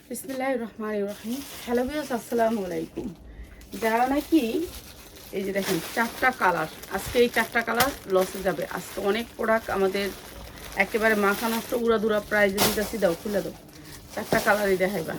বিসমিল্লাহির রহমানির রহিম। Hello viewers, আসসালামু আলাইকুম। যারা নাকি এই যে দেখেন 4টা কালার, আজকে এই 4টা কালার লসে যাবে। আজকে অনেক প্রোডাক্ট আমাদের একেবারে মাথা নষ্ট উড়াদুরা প্রাইজে দিতেছি। দাও খুলে দাও, 4টা কালারই দেখাইবা।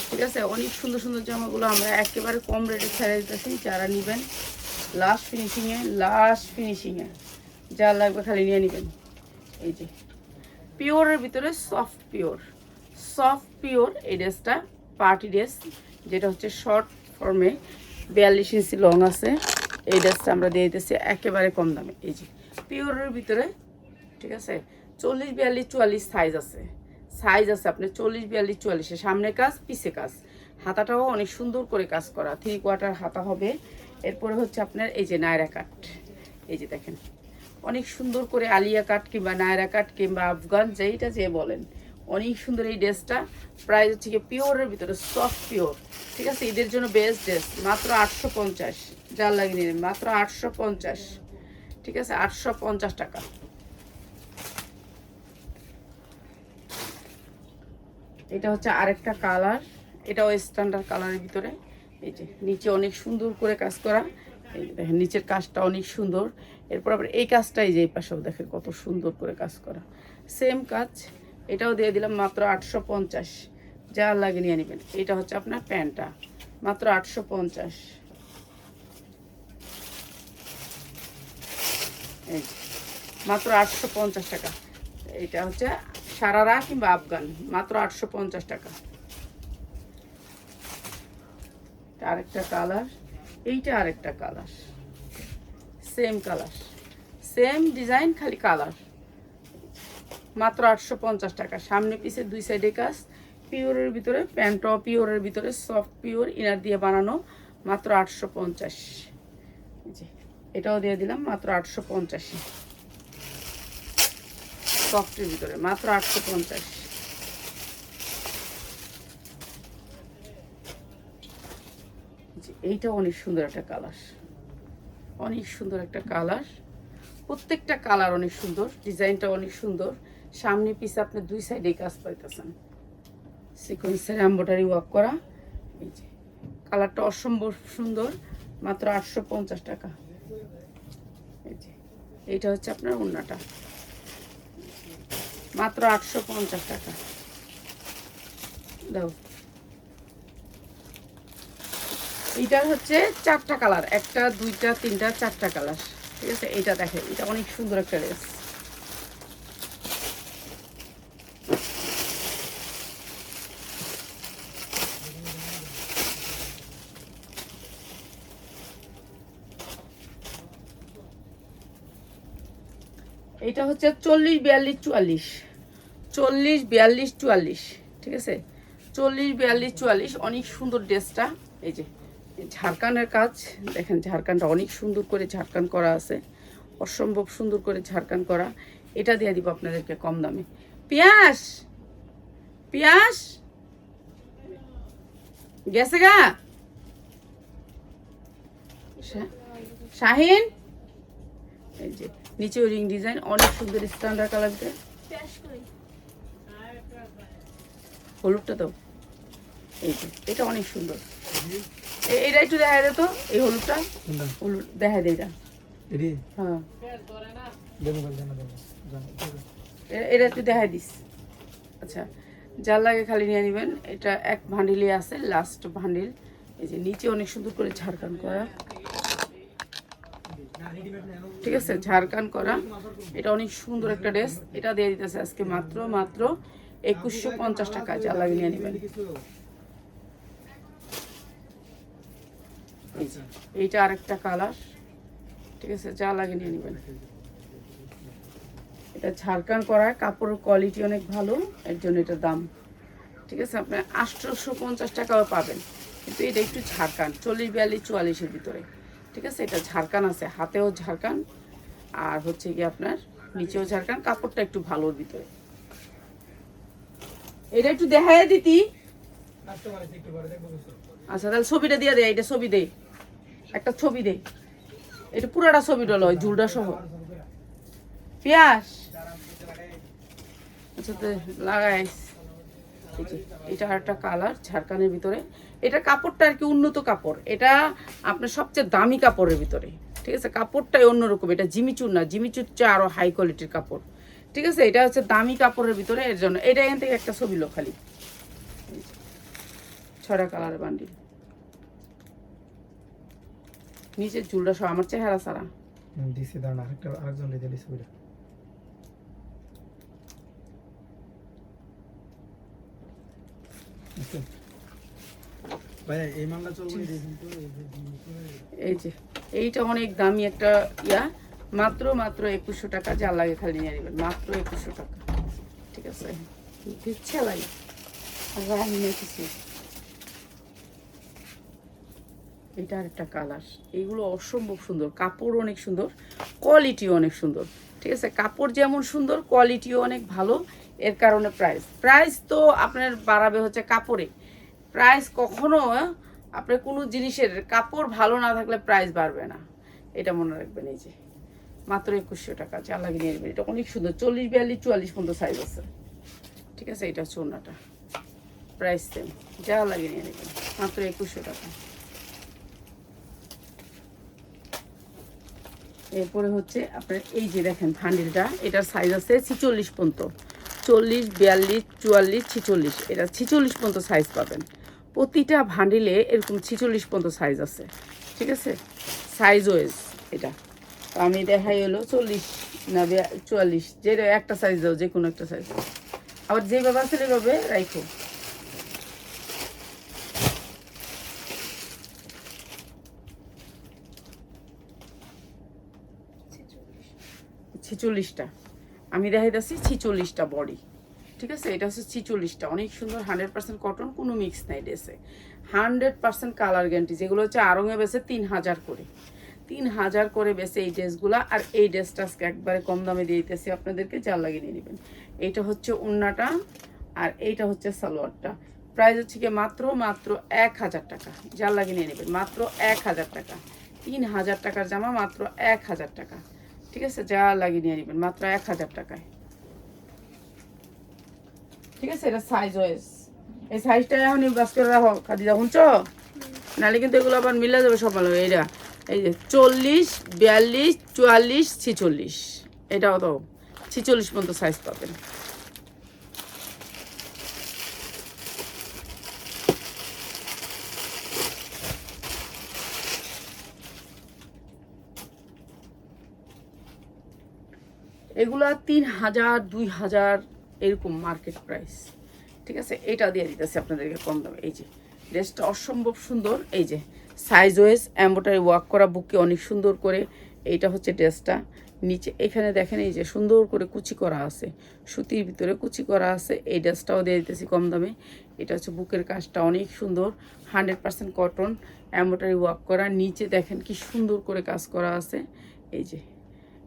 ঠিক আছে, অনেক সুন্দর সুন্দর জামাগুলো আমরা একেবারে কম রেটে ছেড়ে দিতেছি। যারা নেবেন লাস্ট ফিনিশিংয়ে যা লাগবে খালি নিয়ে নেবেন। এই যে পিওরের ভিতরে সফট পিওর এই ড্রেসটা পার্টি ড্রেস, যেটা হচ্ছে শর্ট ফর্মে 42 ইঞ্চি লং আছে। এই ড্রেসটা আমরা দিয়ে দিতেছি একেবারে কম দামে। এই যে পিওরের ভিতরে, ঠিক আছে, 40, 42, 44 সাইজ আছে আপনার 40, 42, 44। সামনে কাজ, পিছে কাজ, হাতাটাও অনেক সুন্দর করে কাজ করা, 3/4 হাতা হবে। এরপরে হচ্ছে আপনার এই যে নায়রা কাট, এই যে দেখেন অনেক সুন্দর করে আলিয়া কাট কিংবা নায়রা কাট কিংবা আফগান যেইটা যে বলেন, অনেক সুন্দর এই ড্রেসটা। প্রাইস হচ্ছে কি পিওরের ভিতরে সফট পিওর। ঠিক আছে, ঈদের জন্য বেস্ট ড্রেস, মাত্র 850। যার লাগিয়ে নিলেন মাত্র 850। ঠিক আছে, 850 টাকা। এটা হচ্ছে আরেকটা কালার, এটাও স্ট্যান্ডার্ড কালারের ভিতরে। এই যে নিচে অনেক সুন্দর করে কাজ করা, এই যে দেখেন নিচের কাজটা অনেক সুন্দর। এরপর আবার এই কাজটাই যে এই পাশেও দেখেন কত সুন্দর করে কাজ করা, সেম কাজ। এটাও দিয়ে দিলাম মাত্র 850। যা লাগে নিয়ে নেবেন। এটা হচ্ছে আপনার প্যান্টটা, মাত্র 850। এই মাত্র 850 টাকা। এটা হচ্ছে সারারা কিংবা আফগান, মাত্র 850 টাকা। আরেকটা কালার, এইটা আরেকটা colour, same colour same design, খালি কালার, মাত্র 850 টাকা। সামনে পিছে দুই সাইডে কাজ, পিওরের ভিতরে, প্যান্টও পিওরের ভিতরে, সফট পিওর ইনার দিয়ে বানানো, মাত্র 850। জি, এটাও দিয়ে দিলাম মাত্র 850। সফটের ভিতরে মাত্র 850। এইটা অনেক সুন্দর একটা কালার, অনেক সুন্দর একটা কালার। প্রত্যেকটা কালার অনেক সুন্দর, ডিজাইনটা অনেক সুন্দর। সামনে পিছে আপনি দুই সাইডে কাজ পাইতেছেন, সিকোয়েন্সের এমব্রয়ডারি ওয়ার্ক করা। এই যে কালারটা অসম্ভব সুন্দর, মাত্র 850 টাকা। এই যে এইটা হচ্ছে আপনার ওড়নাটা, মাত্র 850 টাকা। দাও, এইটার হচ্ছে 4টা কালার, 1টা 2টা 3টা 4টা কালার। ঠিক আছে, এইটা দেখেন, এটা অনেক সুন্দর একটা ড্রেস। এইটা হচ্ছে 40, 42, 44, 40, 42, 44। ঠিক আছে, 40, 42, 44, অনেক সুন্দর ড্রেসটা। এই যে ঝাড়খানের কাজ দেখেন, ঝাড়খানটা অনেক সুন্দর করে ঝাড়খান করা আছে, অসম্ভব সুন্দর করে ঝাড়খান করা। এটা দিয়ে দিব আপনাদেরকে কম দামে। পিয়াস পিয়াস গেছে গা শাহিন। এই যে নিচে রিং ডিজাইন, অনেক সুন্দর স্ট্যান্ডার্ড কালার। হলুদটা দাও, এই যে এটা অনেক সুন্দর। এটা একটু দেখা দে তো, এই হলুদটা, হলুদ দেখা দে এটা। হ্যাঁ, এটা একটু দেখা দিস। আচ্ছা, যার লাগে খালি নিয়ে নেবেন। এটা এক ভান্ডিলই আছে, লাস্ট ভান্ডিল। এই যে নিচে অনেক সুন্দর করে ঝাড়খান করা, ঠিক আছে, ঝাড়খান করা। এটা অনেক সুন্দর একটা ড্রেস। এটা দিয়ে দিতেছে আজকে মাত্র 2150 টাকা। যা লাগে নিয়ে নেবেন। এইটা আরেকটা কালার, ঠিক আছে, যা লাগে নিয়ে নেবেন। এটা ঝাড়খান করা, কাপড়ের কোয়ালিটি অনেক ভালো, এর জন্য এটার দাম। ঠিক আছে, আপনি 850 টাকাও পাবেন, কিন্তু এটা একটু ঝাড়খান, 40, 42, 44-এর ভিতরে। ঠিক আছে, এটা ঝাড়খান আছে, হাতেও ঝাড়খান আর হচ্ছে কি আপনার নিচেও ঝাড়খান, কাপড়টা একটু ভালোর ভিতরে। এটা একটু দেখায় দিতি। আচ্ছা, তাহলে ছবিটা দিয়ে দে, এটা ছবি দে, একটা ছবি দে, এটা পুরাটা ছবিটা লয়, ঝুলটা সহ। পিয়াস, আচ্ছা তো লাগাইস। এই যে এটা একটা কালার ঝাড়খানের ভিতরে, এটা কাপড়টা আর কি উন্নত কাপড়, এটা আপনার সবচেয়ে দামি কাপড়ের ভিতরে, ঠিক আছে? কাপড়টাই অন্যরকম, এটা জিমিচুর না, জিমিচুর চেয়ে আরও হাই কোয়ালিটির কাপড়, ঠিক আছে? এটা হচ্ছে দামি কাপড়ের ভিতরে, এর জন্য এটা এখান থেকে একটা ছবি লো খালি, 6টা কালারের বান্ডিল, নিচের চুলটা সব আমার চেহারা ছাড়া দিছি দাঁড়া আরেকজন লিখে দিছি ওইটা ভাই এই মালটা চলবে দেখুন তো এই যে এইটা অনেক দামি একটা ইয়া, মাত্র 2100 টাকা, যা লাগে খালি নিয়ে নেবেন, মাত্র 2100 টাকা, ঠিক আছে? দিচ্ছে লাগে আমি নিয়েছি। এটা আরেকটা কালার, এইগুলো অসম্ভব সুন্দর, কাপড় অনেক সুন্দর, কোয়ালিটিও অনেক সুন্দর, ঠিক আছে? কাপড় যেমন সুন্দর, কোয়ালিটিও অনেক ভালো, এর কারণে প্রাইস তো আপনার বাড়াবে হচ্ছে কাপড়ে, প্রাইস কখনো আপনার কোনো জিনিসের কাপড় ভালো না থাকলে প্রাইস বাড়বে না, এটা মনে রাখবেন। এই যে মাত্র 2100 টাকা, যা লাগিয়ে নিয়ে নেবেন, এটা অনেক সুন্দর, 40, 42, 44 পর্যন্ত সাইজ আছে, ঠিক আছে? এটা হচ্ছে ওড়নাটা, প্রাইস সেম, যা লাগিয়ে নিয়ে নেবেন, মাত্র 2100 টাকা। এরপরে হচ্ছে আপনার এই যে দেখেন ভান্ডিলটা, এটার সাইজ আছে 46 পর্যন্ত, 40, 42, 44, 46, এটা 46 পর্যন্ত সাইজ পাবেন, প্রতিটা ভান্ডিলে এরকম 46 পর্যন্ত সাইজ আছে, ঠিক আছে? সাইজ ওয়েজ এটা আমি দেখাই হলো 40 না 44, যেটা একটা সাইজ দাও, যে কোনো একটা সাইজ, আবার যেভাবে আছে সেভাবে রাখো। ছিচল্লিশটা আমি দেখাইতেছি, 46টা বডি, ঠিক আছে? এটা হচ্ছে 46টা, অনেক সুন্দর, 100% কটন, কোনো মিক্স নাই ড্রেসে, 100% কালার গ্যারান্টি, যেগুলো হচ্ছে আড়ঙে বেছে 3000 করে, 3000 করে বেছে এই ড্রেসগুলা, আর এই ড্রেসটা আজকে একবারে কম দামে দিয়ে দিতেছি আপনাদেরকে, যা লাগিয়ে নিয়ে নেবেন। এইটা হচ্ছে ওড়নাটা, আর এইটা হচ্ছে সালোয়ারটা, প্রাইস হচ্ছে কি মাত্র 1000 টাকা, যা লাগিয়ে নিয়ে নেবেন, মাত্র 1000 টাকা, 3000 টাকার জামা মাত্র 1000 টাকা, ঠিক আছে? যা লাগিয়ে নিয়ে নেবেন মাত্র 1000 টাকায়, ঠিক আছে? এটা সাইজ ওয়াইজ, এই সাইজটা এখন বাস করে রাখো খাদিজা, শুনছো? নাহলে কিন্তু এগুলো আবার মিলে যাবে সব ভালো। এইটা এই যে 40, 42, 44, 46, এটাও তো 46 পর্যন্ত সাইজ পাবেন। এগুলা 3000, 2000 এরকম মার্কেট প্রাইস, ঠিক আছে? এটা দিয়ে দিতেছে আপনাদেরকে কম দামে। এই যে ড্রেসটা অসম্ভব সুন্দর, এই যে সাইজ ওয়েজ এমব্রয়ডারি ওয়ার্ক করা, বুকে অনেক সুন্দর করে, এইটা হচ্ছে ড্রেসটা, নিচে এখানে দেখেন এই যে সুন্দর করে কুচি করা আছে, সুতির ভিতরে কুচি করা আছে, এই ড্রেসটাও দিয়ে দিতেছি কম দামে। এটা হচ্ছে বুকের কাজটা অনেক সুন্দর, 100% কটন, এমব্রয়ডারি ওয়ার্ক করা, নিচে দেখেন কি সুন্দর করে কাজ করা আছে, এই যে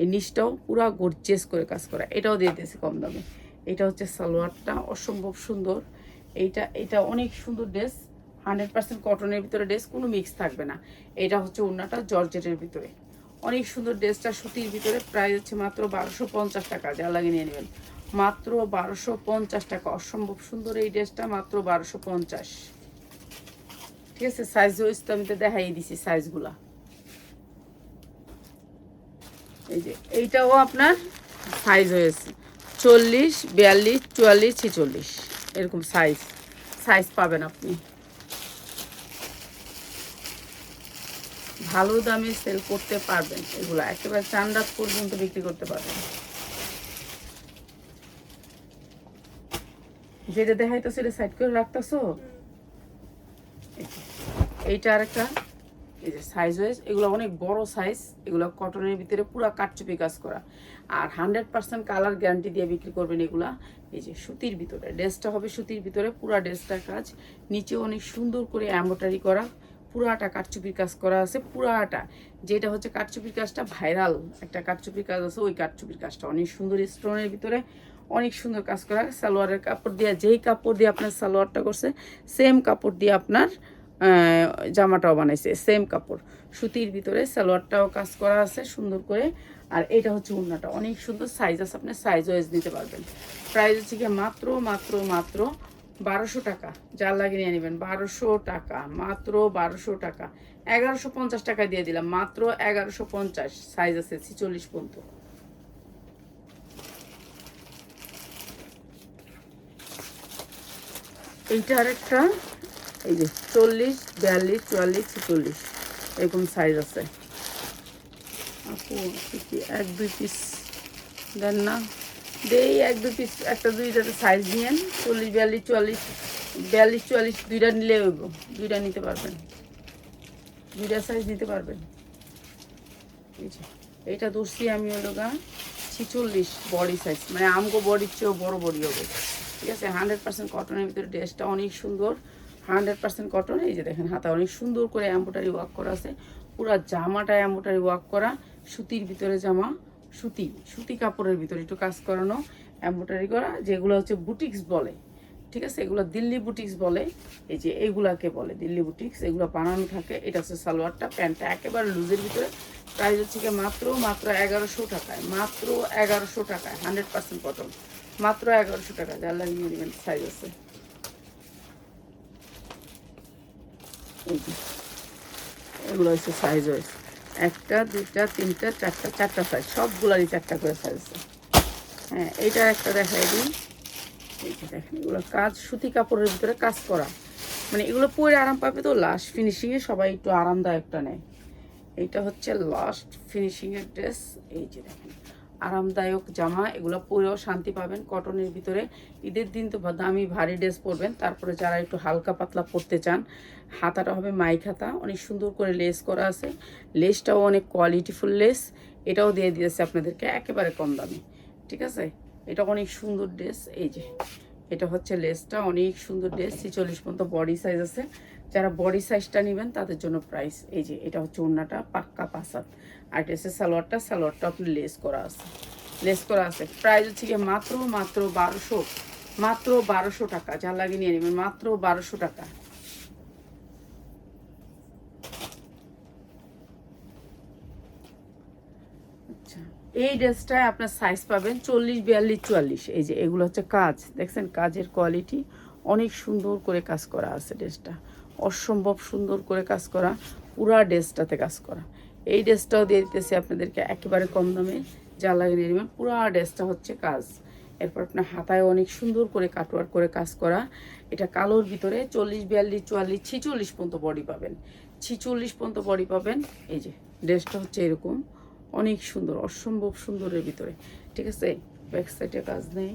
এই নিচটাও পুরা গর্জিয়াস করে কাজ করা, এটাও দিয়ে দিয়েছি কম দামে। এটা হচ্ছে সালোয়ারটা, অসম্ভব সুন্দর, এটা অনেক সুন্দর ড্রেস, 100% কটনের ভিতরে ড্রেস, কোনো মিক্স থাকবে না। এটা হচ্ছে ওড়নাটা জর্জেটের ভিতরে, অনেক সুন্দর ড্রেসটা সুতির ভিতরে, প্রাইস হচ্ছে মাত্র 1250 টাকা, যা লাগিয়ে নিয়ে নেবেন, মাত্র 1250 টাকা, অসম্ভব সুন্দর এই ড্রেসটা, মাত্র 1250, ঠিক আছে? সাইজ ওয়াইজ তো আমি তো দেখাই দিছি সাইজগুলা। এই যে এইটাও আপনার সাইজ হয়েছে 40, 42, 44, 46, এরকম সাইজ পাবেন আপনি, ভালো দামে সেল করতে পারবেন, এগুলো একেবারে চান্দাত পর্যন্ত বিক্রি করতে পারবেন। যেটা দেখাইতো সেটা সাইড করে রাখতেছো, এইটা আরেকটা, এই যে সাইজ ওয়াইজ এগুলো অনেক বড় সাইজ, এগুলো কটনের ভিতরে পুরো কাটচুপি কাজ করা, আর 100% কালার গ্যারান্টি দিয়ে বিক্রি করবেন এগুলা। এই যে সুতির ভিতরে ড্রেসটা হবে, সুতির ভিতরে পুরা ড্রেসটার কাজ, নিচে অনেক সুন্দর করে এমব্রয়ডারি করা, পুরাটা কাটচুপির কাজ করা আছে, পুরাটা, যেটা হচ্ছে কাটচুপির কাজটা ভাইরাল একটা কাটচুপির কাজ আছে, ওই কাটচুপির কাজটা অনেক সুন্দর, স্টোনের ভিতরে অনেক সুন্দর কাজ করা। সালোয়ারের কাপড় দিয়ে, যেই কাপড় দিয়ে আপনার সালোয়ারটা করছে সেম কাপড় দিয়ে আপনার জামাটাও বানাইছে, সেম কাপড়, সুতির ভিতরে সালোয়ারটাও কাজ করা আছে সুন্দর করে, আর এটা হচ্ছে ওড়নাটা অনেক সুন্দর, সাইজ আছে, আপনি সাইজ ওয়াইজ নিতে পারবেন। প্রাইস হচ্ছে কি মাত্র 1200 টাকা, যার লাগে নিয়ে নেবেন 1200 টাকা, মাত্র 1200 টাকা। 1150 টাকা দিয়ে দিলাম, মাত্র 1150। সাইজ আছে 46 পর্যন্ত। এইটা আরেকটা, এই যে 40, 42, 44, 46 এরকম সাইজ আছে। আপু কি 1-2 পিস দেন না? দেই 1-2 পিস, একটা দুইটাতে সাইজ নিয়েন। 40, 42, 44, 42, 44 দুইটা নিলে হইব, দুইটা নিতে পারবেন, দুইটা সাইজ নিতে পারবেন। এই যে এইটা ধরছি আমি হলো গা 46 বডি সাইজ, মানে আমগো বডির চেয়েও বড় বডি হবে। ঠিক আছে, 100% কটনের ভিতরে ড্রেসটা অনেক সুন্দর, 100% কটন। এই যে দেখেন হাতা অনেক সুন্দর করে এমব্রয়ডারি ওয়ার্ক করা আছে, পুরা জামাটা এমব্রয়ডারি ওয়ার্ক করা, সুতির ভিতরে জামা, সুতি কাপড়ের ভিতরে একটু কাজ করানো, এমব্রয়ডারি করা, যেগুলো হচ্ছে বুটিক্স বলে। ঠিক আছে, এগুলো দিল্লি বুটিক্স বলে। এই যে এইগুলাকে বলে দিল্লি বুটিক্স, এগুলো বানানো থাকে। এটা হচ্ছে সালোয়ারটা, প্যান্টটা একেবারে লুজের ভিতরে। প্রাইস হচ্ছে কি মাত্র 1100 টাকায়, মাত্র 1100 টাকায়, 100% কটন, মাত্র 1100 টাকা। যার লাগিয়ে নেবেন, সাইজ আছে। এই যে এগুলো হচ্ছে সাইজ হয়েছে 1টা 2টা 3টা 4টা, 4টা সাইজ, সবগুলারই 4টা করে সাইজ আছে। হ্যাঁ, এইটা একটা দেখাই দিই। এই যে দেখেন, এগুলো কাজ সুতি কাপড়ের ভিতরে কাজ করা, মানে এগুলো পরে আরাম পাবে তো। লাস্ট ফিনিশিংয়ে সবাই একটু আরামদায়কটা নেয়। এইটা হচ্ছে লাস্ট ফিনিশিংয়ের ড্রেস। এই যে দেখেন, আরামদায়ক জামা, এগুলো পরেও শান্তি পাবেন কটনের ভিতরে। ঈদের দিন তো দামি ভারী ড্রেস পরবেন, তারপরে যারা একটু হালকা পাতলা পরতে চান, হাতাটা হবে মাইক হাতা, অনেক সুন্দর করে লেস করা আছে। লেসটাও অনেক কোয়ালিটিফুল লেস। এটাও দিয়ে দিয়েছে আপনাদেরকে একেবারে কম দামে। ঠিক আছে, এটা অনেক সুন্দর ড্রেস। এই যে এটা হচ্ছে লেসটা, অনেক সুন্দর ড্রেস, 46 পর্যন্ত বডি সাইজ আছে। যারা বডি সাইজটা নেবেন তাদের জন্য প্রাইস। এই যে এটা হচ্ছে ওড়নাটা পাক্কা পাসাত, আর ড্রেসের সালোয়ারটা আপনি লেস করা আছে, লেস করা আছে। প্রাইস হচ্ছে কি মাত্র 1200, মাত্র 1200 টাকা। যা লাগিয়ে নিয়ে নেবেন, মাত্র 1200 টাকা। আচ্ছা, এই ড্রেসটায় আপনার সাইজ পাবেন 40, 42, 44। এই যে এগুলো হচ্ছে কাজ, দেখছেন কাজের কোয়ালিটি, অনেক সুন্দর করে কাজ করা আছে। ড্রেসটা অসম্ভব সুন্দর করে কাজ করা, পুরা ড্রেসটাতে কাজ করা। এই ড্রেসটাও দিয়ে দিতেছি আপনাদেরকে একেবারে কম দামে, যা লাগিয়ে নেবেন। পুরা ড্রেসটা হচ্ছে কাজ। এরপর আপনার হাতায় অনেক সুন্দর করে কাটওয়ার্ক করে কাজ করা। এটা কালোর ভিতরে 40, 42, 44, 46 পর্যন্ত বডি পাবেন, 46 পর্যন্ত বডি পাবেন। এই যে ড্রেসটা হচ্ছে এরকম, অনেক সুন্দর, অসম্ভব সুন্দরের ভিতরে। ঠিক আছে, ব্যাক সাইডে কাজ নেই।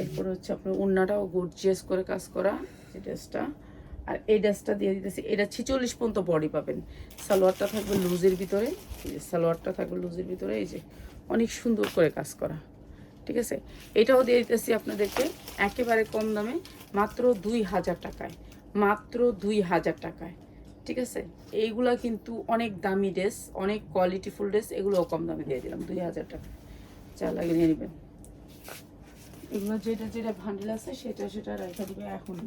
এরপরে হচ্ছে আপনার ওড়নাটাও গর্জিয়াস করে কাজ করা, এই ড্রেসটা। আর এই ড্রেসটা দিয়ে দিতেছি, এটা 46 পর্যন্ত বডি পাবেন। সালোয়ারটা থাকবে লুজের ভিতরে, এই যে সালোয়ারটা থাকবে লুজের ভিতরে। এই যে অনেক সুন্দর করে কাজ করা। ঠিক আছে, এটাও দিয়ে দিতেছি আপনাদেরকে একেবারে কম দামে, মাত্র 2000 টাকায়, মাত্র 2000 টাকায়। ঠিক আছে, এইগুলা কিন্তু অনেক দামি ড্রেস, অনেক কোয়ালিটিফুল ড্রেস, এগুলোও কম দামে দিয়ে দিলাম 2000 টাকা। যা লাগে নিয়ে নেবেন। এগুলো যেটা যেটা ভান্ডেল আছে সেটা রেখে দিবে এখন।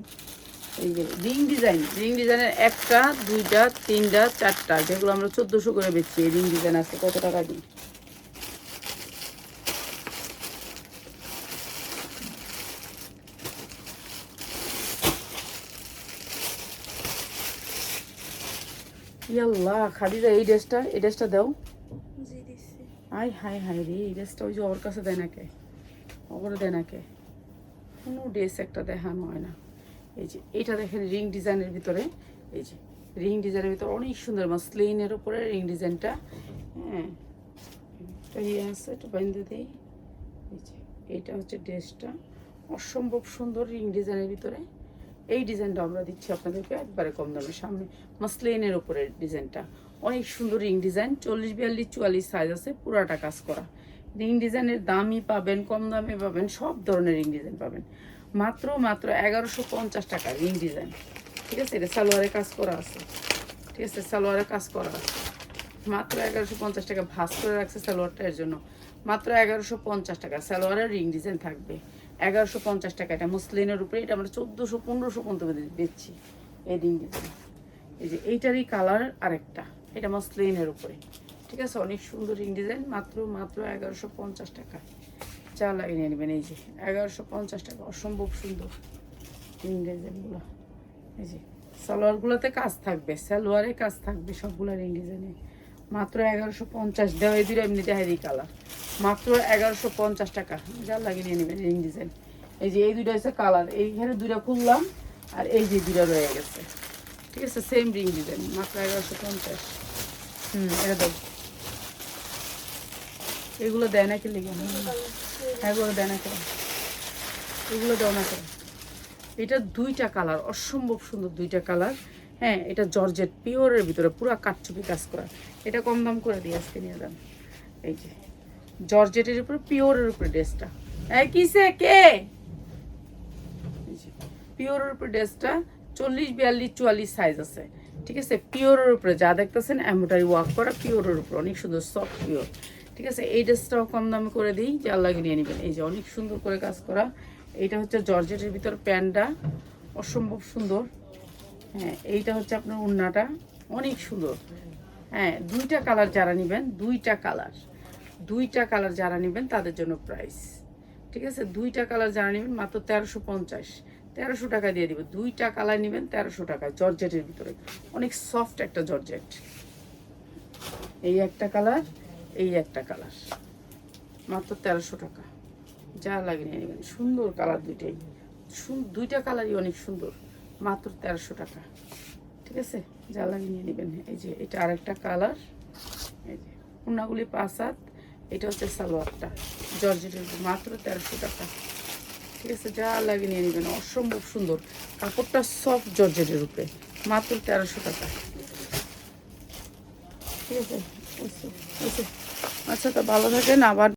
এই যে রিং ডিজাইনের 1টা 2টা 3টা 4টা, যেগুলো আমরা 1400 করে বেচছি। রিং ডিজাইন আছে, কত টাকা দিই? ইয়াল্লাহ খাদিজা, এই ড্রেসটা দাও। আই হাই হাই রে, এই ড্রেসটা ওই যে ওর কাছে দেয় না কে, ওর দেয় না কে, কোনো ড্রেস একটা দেখানো হয় না। এই যে এটা দেখেন রিং ডিজাইনের ভিতরে, এই যে রিং ডিজাইনের ভিতরে অনেক সুন্দর মাসলিনের উপরে রিং ডিজাইনটা। হ্যাঁ, এটা ইয়ে আছে, একটু বাইন্ধে দিই। এই যে এইটা হচ্ছে ড্রেসটা, অসম্ভব সুন্দর রিং ডিজাইনের ভিতরে। এই ডিজাইনটা আমরা দিচ্ছি আপনাদেরকে একবারে কম দামে। সামনে মাসলিনের উপরে ডিজাইনটা অনেক সুন্দর রিং ডিজাইন, 40, 42, 44 সাইজ আছে, পুরাটা কাজ করা। রিং ডিজাইনের দামই পাবেন, কম দামে পাবেন, সব ধরনের রিং ডিজাইন পাবেন। মাত্র 1150 টাকা রিং ডিজাইন। ঠিক আছে, এটা সালোয়ারে কাজ করা আছে। ঠিক আছে, সালোয়ারে কাজ করা আছে, মাত্র 1150 টাকা। ভাঁজ করে রাখছে সালোয়ারটা, এর জন্য মাত্র 1150 টাকা। সালোয়ারের রিং ডিজাইন থাকবে 1150 টাকা। এটা মুসলিনের উপরে, এটা আমরা 1400, 1500 পর্যন্ত বেচছি এই রিং ডিজাইন। এই যে এইটারই কালার আরেকটা, এটা মসলিনের উপরে। ঠিক আছে, অনেক সুন্দর রিং ডিজাইন, মাত্র 1150 টাকা। যা লাগিয়ে নিয়ে নেবেন। এই যে 1150 টাকা, অসম্ভব সুন্দর। রিং ডিজাইনগুলো এই যে সালোয়ারগুলোতে কাজ থাকবে, সালোয়ারে কাজ থাকবে সবগুলো রিং ডিজাইনে। মাত্র 1150 দেওয়া, এই দুটো এমনিতে হেভি কালার, মাত্র 1150 টাকা। যা লাগে নিয়ে নেবেন রিং ডিজাইন। এই যে এই দুটো হচ্ছে কালার, এইখানে দুটো খুললাম আর এই যে দুটো রয়ে গেছে, ঠিক আছে, সেম রিং ডিজাইন, মাত্র 1150। এটা দাও, এগুলো দেয় না কি লেগে? এগুলো দেয় না কেন? এগুলো দাও না কেন? এটা দুইটা কালার, অসম্ভব সুন্দর দুইটা কালার। হ্যাঁ, এটা জর্জেট পিওরের ভিতরে পুরো কাটচুপি কাজ করা। এটা কম দাম করে দিই আজকে, নিয়ে যান। এই যে জর্জেটের উপরে পিওরের উপরে ড্রেসটা, কিসে কে পিওরের উপরে ড্রেসটা 40, 42, 44 সাইজ আছে, ঠিক আছে। পিওরের উপরে যা দেখতেছেন এমব্রয়ডারি ওয়ার্ক করা, পিওরের উপরে অনেক সুন্দর সফট পিওর, ঠিক আছে। এই ড্রেসটাও কম দামে করে দিই, যা লাগে নিয়ে নেবেন। এই যে অনেক সুন্দর করে কাজ করা, এইটা হচ্ছে জর্জেটের ভিতর প্যান্টটা অসম্ভব সুন্দর। হ্যাঁ, এইটা হচ্ছে আপনার ওড়নাটা অনেক সুন্দর। হ্যাঁ, দুইটা কালার যারা নেবেন, দুইটা কালার যারা নেবেন তাদের জন্য প্রাইস, ঠিক আছে। দুইটা কালার যারা নেবেন মাত্র 1350, 1300 টাকা দিয়ে দিব। দুইটা কালার নেবেন 1300 টাকা, জর্জেটের ভিতরে অনেক সফট একটা জর্জেট। এই একটা কালার, এই একটা কালার, মাত্র 1300 টাকা। যা লাগে নিয়ে নেবেন, সুন্দর কালার দুইটাই, দুইটা কালারই অনেক সুন্দর, মাত্র 1300 টাকা, ঠিক আছে। যা লাগে নিয়ে নেবেন। এই যে এটা আরেকটা কালার, এই যে ওড়নাগুলি 5 হাত, এটা হচ্ছে সালোয়ারটা জর্জেটের, মাত্র 1300 টাকা, ঠিক আছে। যা লাগে নিয়ে নেবেন, অসম্ভব সুন্দর কাপড়টা, সফট জর্জেটের উপরে, মাত্র 1300 টাকা, ঠিক আছে। আচ্ছা, তো ভালো থাকেন, আবার